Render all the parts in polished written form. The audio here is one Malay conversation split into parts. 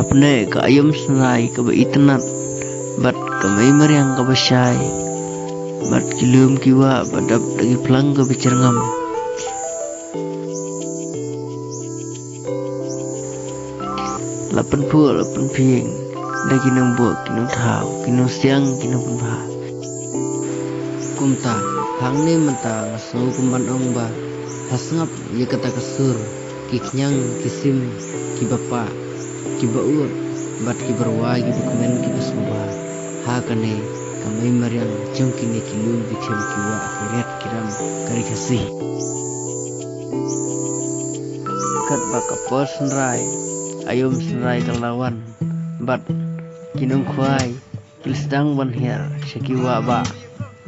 apne ka ayam senai ka ba itnat bat ka mai meriang ka basai bat kilum kiwa badap lagi pelang ka bicerngam lapan pieng dah kinung buat kinung thau kinung siang kinung punpa kumta hang ni menta ngaso kumban ong ba hasngap ye kata kasur kiknyang kisim ki bapa ki baur bat ki berwa ki bukemen ki besubha ha kane kamai mariang jungkini kilum bichem kiwa akhirat kiram kari kasih kat baka pos senrai ayum senrai kelawan bat kinung kwai kilsdang ban her shakiwa ba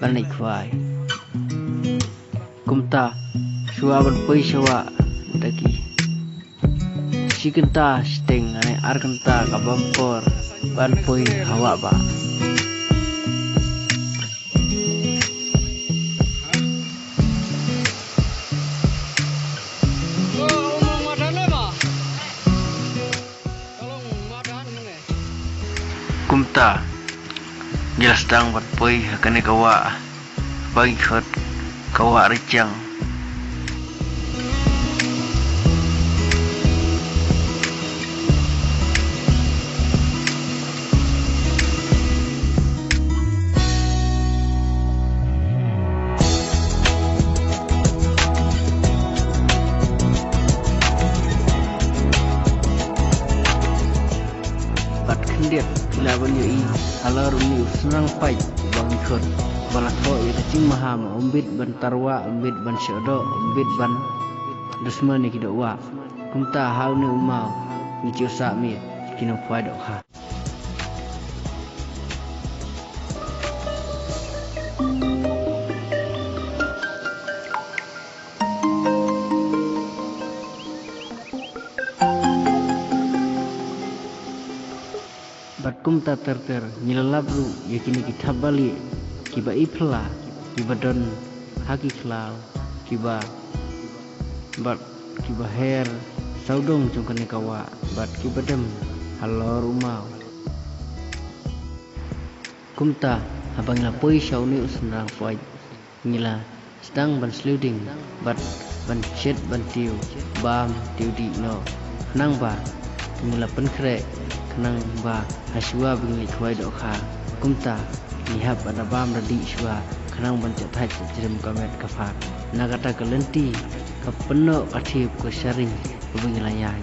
banik kwai kumta shua ban poi shawa daki shikenta steng ane arkenta kabampor ban poi hawa ba kumta jelas dang bat poi hakane kawa bagi khot kawa ricang bat kendiat lawan yoi halar uni senang pai bang ikut balakho ya kecing maham umbit ban tarwa umbit ban syodo umbit ban dusman ni kidwa kumta haune umau ni ciosa mi kino pai dok ha batkum ta terter nyilalabru yakini kitabali kiba ipla kiba don haki klau kiba bat kiba her saudong jongkane kawa bat kiba dem halor umau kumta habang la poi shauni usnang poi nyila stang ban sluding bat ban chet ban tiu bam tiu di no nang ba nyila penkre kenang ba haswa bingli khwai do kha kumta lihap ada bam radi shwa kenang ban chat thai jirim kamet kafat nagata kalenti kapeno athip ko sharing binglayai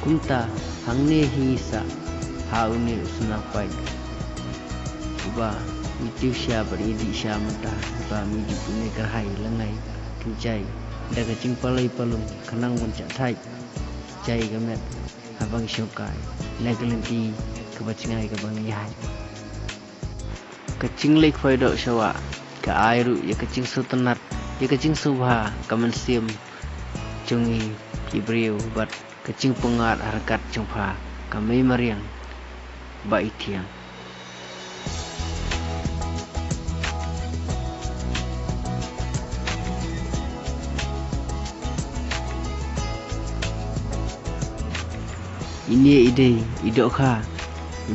kumta hangne hisa haune usna pai ba mitiu sya bari di sya mata ba mi di pune kerhai lengai kincai daga cing palai palung kenang boncak thai cai gamet abang syokai legelenti kebacingai kabang yai kecing lek faidok syawa ka airu ya kecing sutenat ya kecing subha kamen sim cungi kibriu bat kecing pengat harkat jengpa kamai mariang ba itiang ini ide idok kha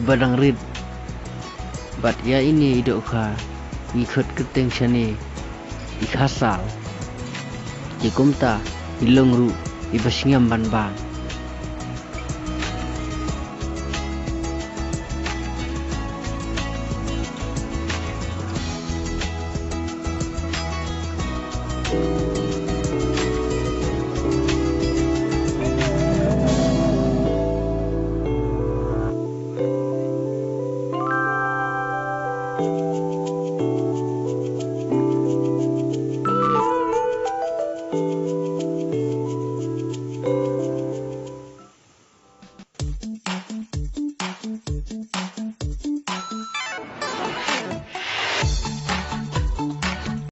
badang rid bat ya ini idok kha ngikut keteng shane ikhasal jikumta ilong ru ibasingam ban bang